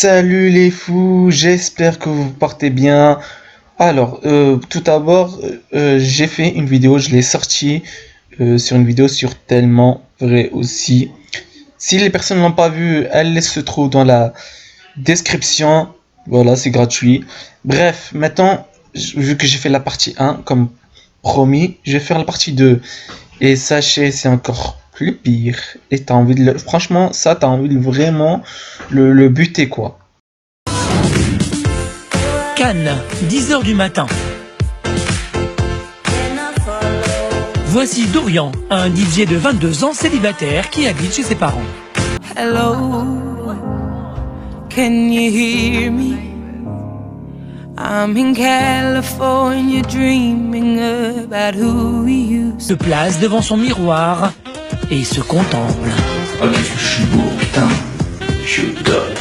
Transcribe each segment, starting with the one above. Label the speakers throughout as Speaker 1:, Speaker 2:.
Speaker 1: Salut les fous, j'espère que vous portez bien. Alors, tout d'abord, j'ai fait une vidéo, je l'ai sortie sur une vidéo sur Tellement Vrai aussi. Si les personnes ne l'ont pas vue, elle se trouve dans la description. Voilà, c'est gratuit. Bref, maintenant, vu que j'ai fait la partie 1, comme promis, je vais faire la partie 2. Et sachez, c'est encore plus pire. Et t'as envie de le... Franchement, ça, t'as envie de vraiment le buter, quoi.
Speaker 2: Cannes, 10 h du matin. Voici Dorian, un DJ de 22 ans célibataire qui habite chez ses parents.
Speaker 3: Hello, can you hear me? I'm in California dreaming about who we used.
Speaker 2: Se place devant son miroir et se contemple.
Speaker 4: Oh, qu'est-ce que je suis beau, putain. Je suis au top.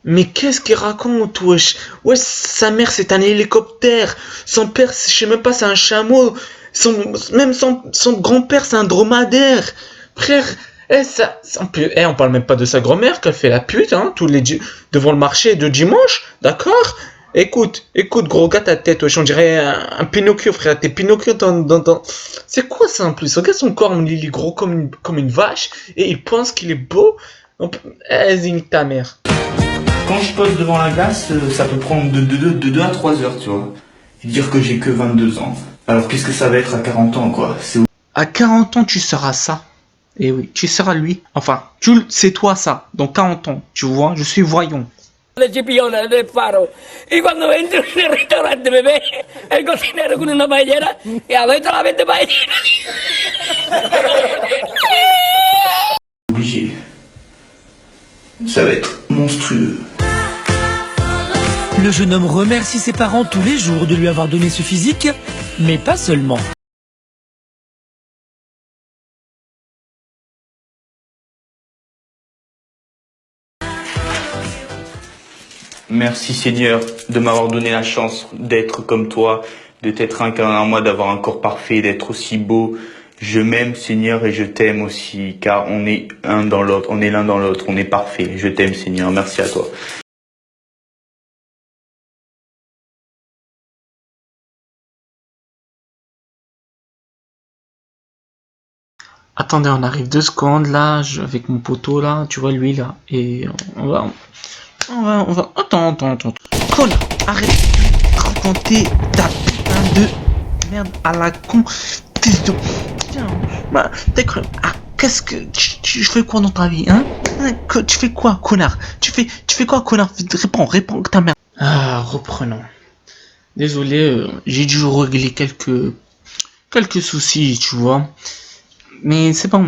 Speaker 1: Mais qu'est-ce qu'il raconte, wesh? Wesh, sa mère c'est un hélicoptère. Son père, je sais même pas, c'est un chameau. Son grand-père, c'est un dromadaire. Frère, on parle même pas de sa grand-mère qui fait la pute, hein, devant le marché de dimanche, d'accord? Écoute, gros gars, ta tête, wesh, on dirait un Pinocchio, frère. T'es Pinocchio dans... C'est quoi ça en plus? Regarde son corps, il est gros comme une vache et il pense qu'il est beau. Nique ta mère.
Speaker 4: Quand je pose devant la glace, ça peut prendre de 2 à 3 heures, tu vois. Et dire que j'ai que 22 ans. Alors qu'est-ce que ça va être à 40 ans, quoi?
Speaker 1: À 40 ans, tu seras ça. Et oui, tu seras lui. Enfin, c'est toi ça. Dans 40 ans, tu vois, je suis voyant.
Speaker 5: Le chipiona del faro y cuando entro en el restaurante me ve el cocinero con una paellera y adentro la vende paellera.
Speaker 4: Obligé. Ça va être monstrueux.
Speaker 2: Le jeune homme remercie ses parents tous les jours de lui avoir donné ce physique, mais pas seulement.
Speaker 4: Merci Seigneur de m'avoir donné la chance d'être comme toi, de t'être incarné en moi, d'avoir un corps parfait, d'être aussi beau. Je m'aime Seigneur et je t'aime aussi, car on est un dans l'autre, on est l'un dans l'autre, on est parfait. Je t'aime Seigneur, merci à toi.
Speaker 1: Attendez, on arrive 2 secondes là, avec mon poteau là, tu vois lui là, et on va... Attends. Connard, arrête de raconter ta putain de merde à la con. Fils de... Tiens, bah, t'es cru... Ah, qu'est-ce que... Tu fais quoi dans ta vie, hein? Tu fais quoi, connard? Tu fais quoi, connard? Réponds, ta merde. Ah, reprenons. Désolé, j'ai dû régler quelques soucis, tu vois. Mais c'est bon,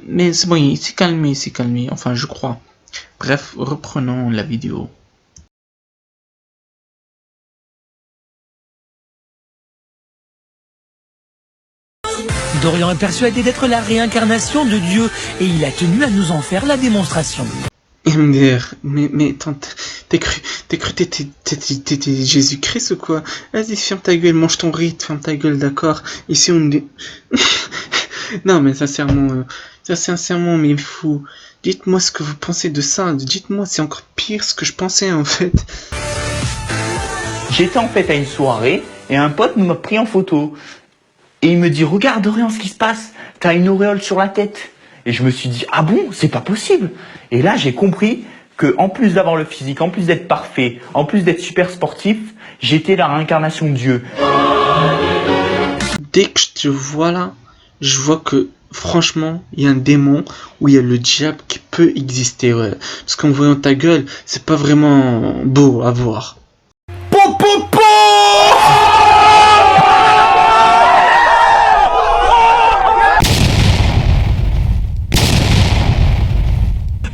Speaker 1: mais c'est bon, il s'est calmé, enfin je crois. Bref, reprenons la vidéo.
Speaker 2: Dorian est persuadé d'être la réincarnation de Dieu et il a tenu à nous en faire la démonstration.
Speaker 1: MDR, mais tante, t'étais Jésus-Christ ou quoi? Vas-y, ferme ta gueule, mange ton rite, ferme ta gueule, d'accord? Ici on est... Non mais sincèrement, mais fou. Dites-moi ce que vous pensez de ça, dites-moi, c'est encore pire ce que je pensais en fait.
Speaker 4: J'étais en fait à une soirée et un pote m'a pris en photo. Et il me dit, regarde Dorian ce qui se passe, t'as une auréole sur la tête. Et je me suis dit, ah bon, c'est pas possible. Et là j'ai compris que en plus d'avoir le physique, en plus d'être parfait, en plus d'être super sportif, j'étais la réincarnation de Dieu.
Speaker 1: Dès que je te vois là, je vois que franchement, il y a un démon ou il y a le diable qui peut exister, ouais. Parce qu'en voyant ta gueule, c'est pas vraiment beau à voir.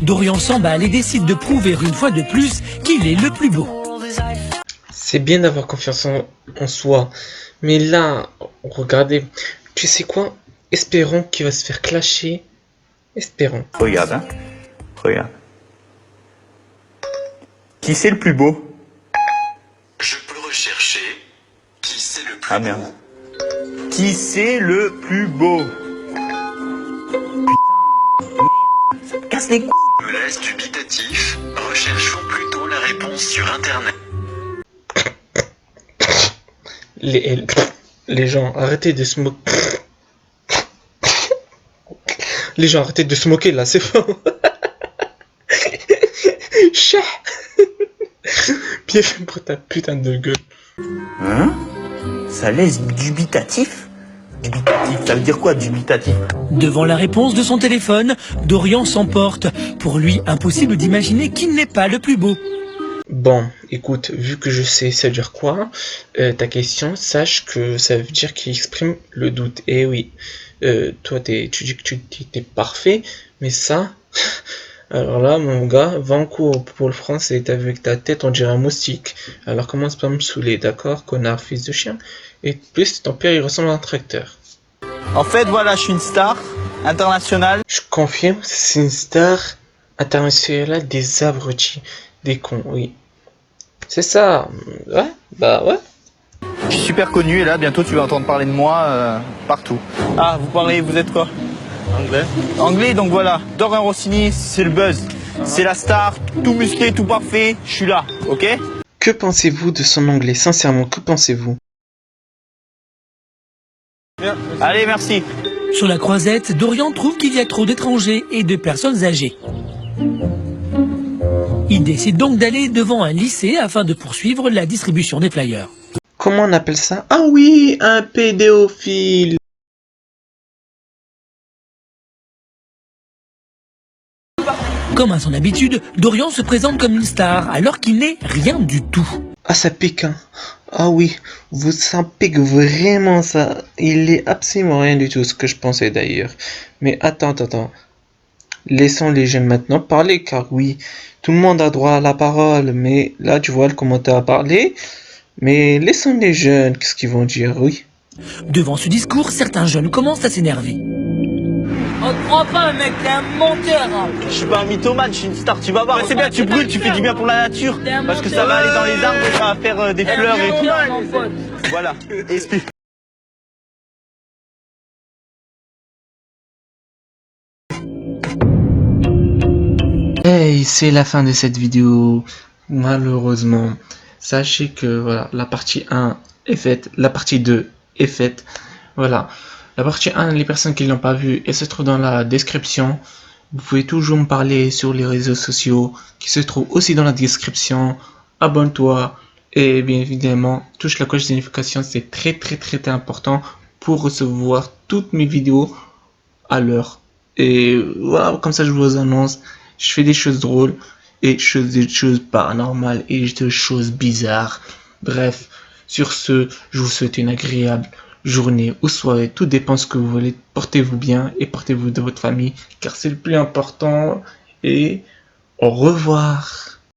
Speaker 2: Dorian s'emballe et décide de prouver une fois de plus qu'il est le plus beau.
Speaker 1: C'est bien d'avoir confiance en soi, mais là, regardez, tu sais quoi? Espérons qu'il va se faire clasher. Espérons.
Speaker 4: Regarde, hein. Regarde. Qui c'est le plus beau?
Speaker 6: Je peux rechercher qui c'est le plus
Speaker 4: Ah merde. Qui c'est le plus beau? Putain, merde. casse les couilles.
Speaker 6: Me laisse dubitatif. Recherchons plutôt la réponse sur internet.
Speaker 1: Les gens, arrêtez de se moquer. Les gens, arrêtez de se moquer là, c'est faux. Chat. Bien fait pour ta putain de gueule.
Speaker 4: Hein? Ça laisse dubitatif? Dubitatif, ça veut dire quoi dubitatif?
Speaker 2: Devant la réponse de son téléphone, Dorian s'emporte. Pour lui, impossible d'imaginer qu'il n'est pas le plus beau.
Speaker 1: Bon, écoute, vu que je sais ça veut dire quoi, ta question, sache que ça veut dire qu'il exprime le doute. Eh oui, toi tu dis que tu es parfait, mais ça, alors là mon gars, va en cours au Pôle France et avec ta tête on dirait un moustique. Alors commence pas à me saouler, d'accord, connard, fils de chien. Et plus ton père il ressemble à un tracteur.
Speaker 4: En fait, voilà, je suis une star internationale.
Speaker 1: Je confirme, c'est une star internationale des abrutis, des cons, oui. C'est ça, ouais, bah ouais.
Speaker 4: Je suis super connu et là, bientôt, tu vas entendre parler de moi partout. Ah, vous êtes quoi? Anglais. Anglais, donc voilà. Dorian Rossini, c'est le buzz. C'est la star, tout musclé, tout parfait. Je suis là, ok?
Speaker 1: Que pensez-vous de son anglais? Sincèrement, que pensez-vous?
Speaker 4: Allez, merci.
Speaker 2: Sur la croisette, Dorian trouve qu'il y a trop d'étrangers et de personnes âgées. Il décide donc d'aller devant un lycée afin de poursuivre la distribution des flyers.
Speaker 1: Comment on appelle ça? Ah oui, un pédophile.
Speaker 2: Comme à son habitude, Dorian se présente comme une star alors qu'il n'est rien du tout.
Speaker 1: Ah, ça pique, hein. Ah oui, ça pique vraiment ça. Il est absolument rien du tout, ce que je pensais d'ailleurs. Mais attends. Laissons les jeunes maintenant parler, car oui, tout le monde a droit à la parole. Mais là, tu vois le commentaire à parler. Mais laissons les jeunes, qu'est-ce qu'ils vont dire, oui.
Speaker 2: Devant ce discours, certains jeunes commencent à s'énerver.
Speaker 5: On te croit pas, mec, t'es un menteur.
Speaker 4: Je suis pas un mythomane, je suis une star, tu vas voir. C'est bien, tu brûles, tu fais du bien pour la nature. Parce que ça va aller dans les arbres et ça va faire des fleurs et tout. Voilà. Explique.
Speaker 1: Hey, c'est la fin de cette vidéo. Malheureusement, sachez que voilà, la partie 1 est faite, la partie 2 est faite. Voilà. La partie 1, les personnes qui ne l'ont pas vue, elle se trouve dans la description. Vous pouvez toujours me parler sur les réseaux sociaux qui se trouvent aussi dans la description. Abonne-toi et bien évidemment, touche la cloche de notification, c'est très important pour recevoir toutes mes vidéos à l'heure. Et voilà, comme ça je vous annonce, je fais des choses drôles et des choses paranormales et des choses bizarres. Bref, sur ce, je vous souhaite une agréable journée ou soirée, tout dépend ce que vous voulez. Portez-vous bien et portez-vous de votre famille, car c'est le plus important. Et au revoir.